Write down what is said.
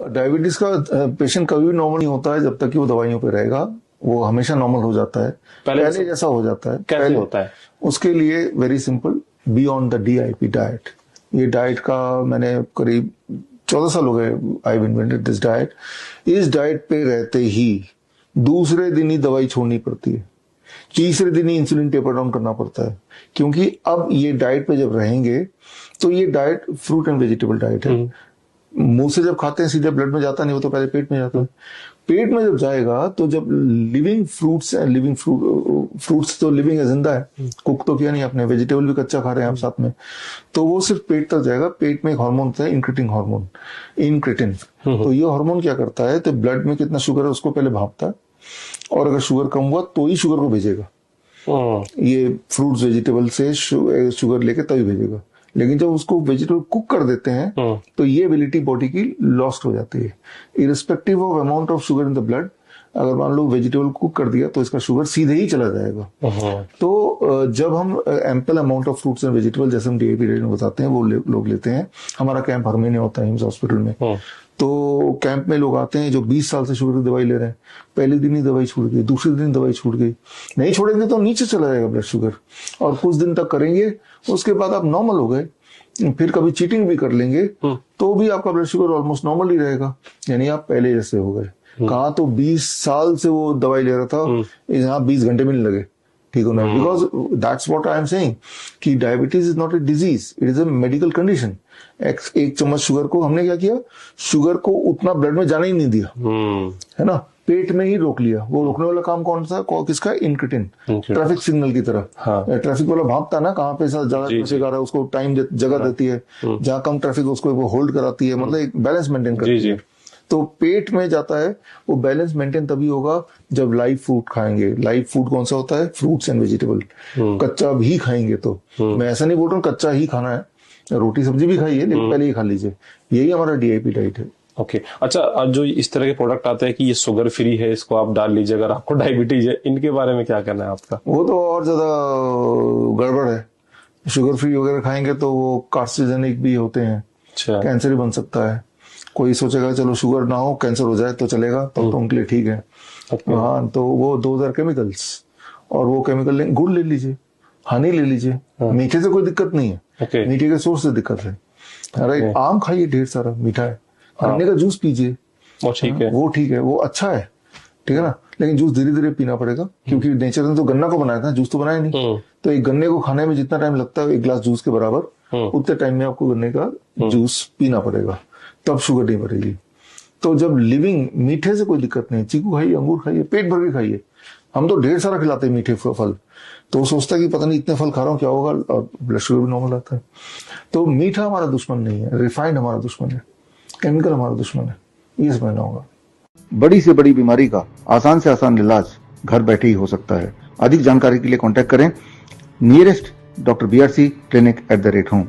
Diabetes का patient कभी भी नॉर्मल नहीं होता है जब तक कि वो दवाइयों पे रहेगा। वो हमेशा नॉर्मल हो जाता है, पहले जैसा हो जाता है। कैसे होता है? उसके लिए very simple, be on the DIP diet. ये डाइट का मैंने करीब 14 साल हो गए, आई इन्वेंटेड दिस डाइट। इस डाइट पे रहते ही दूसरे दिन ही दवाई छोड़नी पड़ती है, तीसरे दिन ही इंसुलिन टेपर डाउन करना पड़ता है, क्योंकि अब ये डाइट पे जब रहेंगे तो ये diet fruit and vegetable diet है। मुंह से जब खाते हैं सीधे ब्लड में जाता नहीं, वो तो पहले पेट में जाता है। पेट में जब जाएगा तो जब लिविंग फ्रूट्स है, लिविंग फ्रूट्स तो लिविंग है, जिंदा है, कुक तो किया नहीं आपने, वेजिटेबल भी कच्चा खा रहे हैं आप साथ में, तो वो सिर्फ पेट तक जाएगा। पेट में एक हार्मोन होता है इनक्रिटिन हार्मोन, इनक्रिटिन। तो ये हार्मोन क्या करता है, तो ब्लड में कितना शुगर है उसको पहले भापता है, और अगर शुगर कम हुआ तो ही शुगर को भेजेगा। ये फ्रूट्स वेजिटेबल से शुगर लेके तभी भेजेगा। लेकिन जब उसको वेजिटेबल कुक कर देते हैं तो ये एबिलिटी बॉडी की लॉस्ट हो जाती है, irrespective of amount of sugar in the blood. अगर मान लो वेजिटेबल कुक कर दिया तो इसका शुगर सीधे ही चला जाएगा। तो जब हम ample amount of fruits and vegetable, जैसे हम DIP डाइट में बताते हैं, वो लोग लेते हैं। हमारा कैंप हर महीने होता है हिम्स हॉस्पिटल में। तो कैंप में लोग आते हैं जो 20 साल से शुगर की दवाई ले रहे हैं, पहले दिन ही दवाई छूट गई, दूसरे दिन दवाई छूट गई, नहीं छोड़ेंगे तो नीचे चला जाएगा ब्लड शुगर, और कुछ दिन तक करेंगे, उसके बाद आप नॉर्मल हो गए। फिर कभी चीटिंग भी कर लेंगे तो भी आपका ब्लड शुगर ऑलमोस्ट नॉर्मल ही रहेगा, यानी आप पहले जैसे हो गए। कहा तो 20 साल से वो दवाई ले रहा था, यहाँ 20 घंटे में नहीं लगे ठीक होना। Because that's what I am saying कि diabetes is not a disease, it is a medical condition. एक चम्मच शुगर को हमने क्या किया, शुगर को उतना ब्लड में जाने ही नहीं दिया, है ना, पेट में ही रोक लिया। वो रोकने वाला काम कौन सा, किसका, इनक्रिटिन। ट्रैफिक सिग्नल की तरह, ट्रैफिक वाला भापता ना, कहाँ पे ज्यादा ट्रैफिक आ रहा है उसको टाइम जगह देती है, जहाँ कम ट्रैफिक उसको वो होल्ड कराती है, मतलब एक बैलेंस मेंटेन करती है। तो पेट में जाता है, वो बैलेंस मेंटेन तभी होगा जब लाइव फूड खाएंगे। लाइव फूड कौन सा होता है, फ्रूट्स एंड वेजिटेबल। कच्चा भी खाएंगे तो, मैं ऐसा नहीं बोल रहा हूँ कच्चा ही खाना है, रोटी सब्जी भी खाइए, लेकिन पहले ही खा लीजिए। यही हमारा DIP डाइट है। ओके अच्छा, जो इस तरह के प्रोडक्ट आते हैं कि ये शुगर फ्री है, इसको आप डाल लीजिए अगर आपको डायबिटीज है, इनके बारे में क्या कहना है आपका? वो तो और ज्यादा गड़बड़ है। शुगर फ्री वगैरह खाएंगे तो वो कार्सिनोजेनिक भी होते हैं, कैंसर ही बन सकता है। कोई सोचेगा चलो शुगर ना हो, कैंसर हो जाए तो चलेगा, तो उनके लिए ठीक है। हाँ, तो वो 2000 केमिकल्स, और वो केमिकल गुड़ ले लीजिए, हनी ले लीजिए, मीठे से कोई दिक्कत नहीं है, मीठे के सोर्स से दिक्कत है। राइट, आम खाइए, ढेर सारा मीठा है, गन्ने का जूस पीजिए, वो ठीक है, वो ठीक है, वो अच्छा है, ठीक है ना। लेकिन जूस धीरे धीरे पीना पड़ेगा, क्योंकि नेचर ने तो गन्ना को बनाया था, जूस तो बनाया नहीं। तो एक गन्ने को खाने में जितना टाइम लगता है एक गिलास जूस के बराबर, उतने टाइम में आपको गन्ने का जूस पीना पड़ेगा, तब शुगर नहीं बढ़ेगी। तो जब लिविंग, मीठे से कोई दिक्कत नहीं, चीकू खाइए, अंगूर खाइए, पेट भर के खाइए। हम तो ढेर सारा खिलाते हैं मीठे फल, तो वो सोचता है कि पता नहीं इतने फल खा रहा हूँ क्या होगा, और ब्लड शुगर भी नॉर्मल आता है। तो मीठा हमारा दुश्मन नहीं है, रिफाइंड हमारा दुश्मन है, केमिकल हमारा दुश्मन है, ये समझना होगा। बड़ी से बड़ी बीमारी का आसान से आसान इलाज घर बैठे ही हो सकता है। अधिक जानकारी के लिए कॉन्टैक्ट करें nearest doctor BRC clinic @ home.